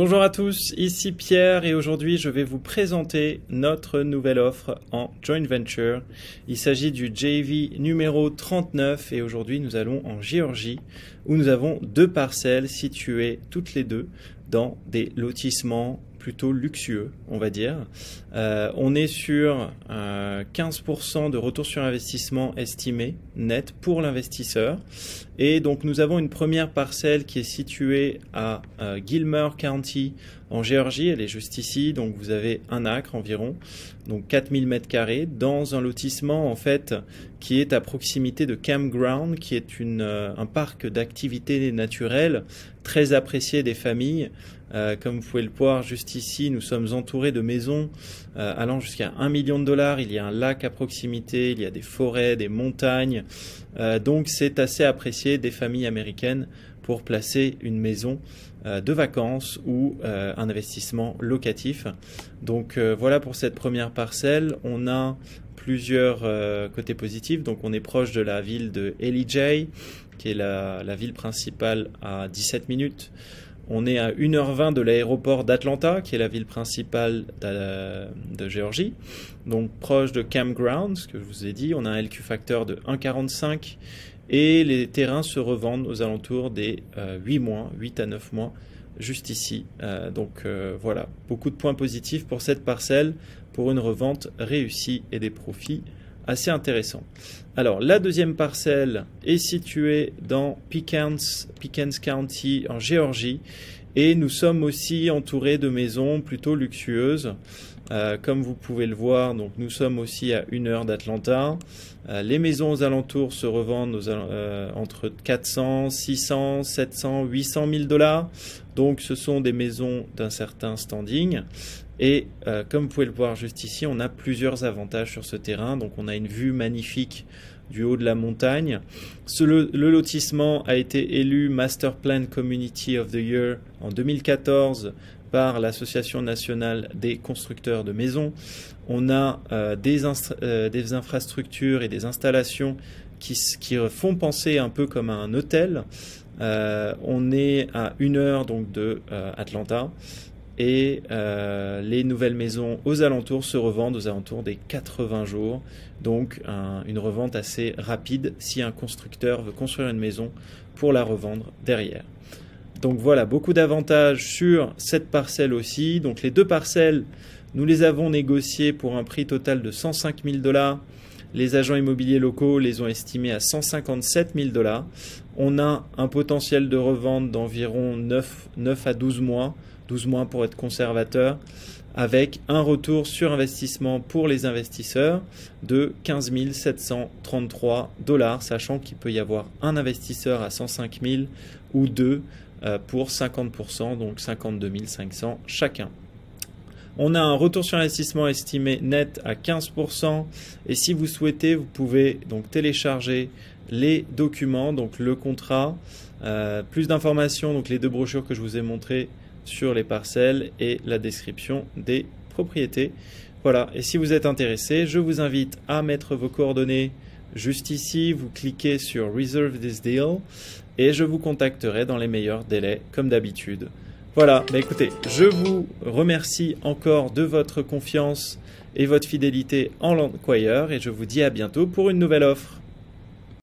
Bonjour à tous, ici Pierre et aujourd'hui je vais vous présenter notre nouvelle offre en joint venture. Il s'agit du JV numéro 39 et aujourd'hui nous allons en Géorgie où nous avons deux parcelles situées toutes les deux dans des lotissements plutôt luxueux, on va dire. On est sur 15% de retour sur investissement estimé net pour l'investisseur. Et donc nous avons une première parcelle qui est située à Gilmer County en Géorgie. Elle est juste ici, donc vous avez 1 acre environ, donc 4000 m² dans un lotissement en fait qui est à proximité de Campground, qui est un parc d'activités naturelles très apprécié des familles. Comme vous pouvez le voir juste ici, nous sommes entourés de maisons allant jusqu'à 1 million de dollars. Il y a un lac à proximité, il y a des forêts, des montagnes. Donc c'est assez apprécié des familles américaines pour placer une maison de vacances ou un investissement locatif. Donc voilà pour cette première parcelle. On a plusieurs côtés positifs. Donc on est proche de la ville de Ellijay, qui est la ville principale à 17 minutes. On est à 1h20 de l'aéroport d'Atlanta, qui est la ville principale de Géorgie. Donc proche de Campground, ce que je vous ai dit. On a un LQ factor de 1,45 et les terrains se revendent aux alentours des 8 à 9 mois, juste ici. Voilà, beaucoup de points positifs pour cette parcelle, pour une revente réussie et des profits assez intéressant. Alors, la deuxième parcelle est située dans Pickens County en Géorgie et nous sommes aussi entourés de maisons plutôt luxueuses. Comme vous pouvez le voir, donc nous sommes aussi à 1 heure d'Atlanta. Les maisons aux alentours se revendent entre 400, 600, 700, 800 000 dollars. Donc ce sont des maisons d'un certain standing. Et comme vous pouvez le voir juste ici, on a plusieurs avantages sur ce terrain. Donc on a une vue magnifique du haut de la montagne. Le lotissement a été élu Master Plan Community of the Year en 2014 par l'Association nationale des constructeurs de maisons. On a des infrastructures et des installations qui font penser un peu comme un hôtel. On est à 1 heure donc de Atlanta. Et les nouvelles maisons aux alentours se revendent aux alentours des 80 jours. Donc une revente assez rapide si un constructeur veut construire une maison pour la revendre derrière. Donc voilà, beaucoup d'avantages sur cette parcelle aussi. Donc les deux parcelles, nous les avons négociées pour un prix total de 105 000 dollars. Les agents immobiliers locaux les ont estimés à 157 000 dollars. On a un potentiel de revente d'environ 9 à 12 mois. 12 mois pour être conservateur, avec un retour sur investissement pour les investisseurs de 15 733 dollars, sachant qu'il peut y avoir un investisseur à 105 000 ou deux pour 50%, donc 52 500 chacun. On a un retour sur investissement estimé net à 15% et si vous souhaitez, vous pouvez donc télécharger les documents, donc le contrat, plus d'informations, donc les deux brochures que je vous ai montrées sur les parcelles et la description des propriétés. Voilà, et si vous êtes intéressé, je vous invite à mettre vos coordonnées juste ici. Vous cliquez sur Reserve this deal et je vous contacterai dans les meilleurs délais comme d'habitude. Voilà, bah écoutez, je vous remercie encore de votre confiance et votre fidélité en Landquire et je vous dis à bientôt pour une nouvelle offre.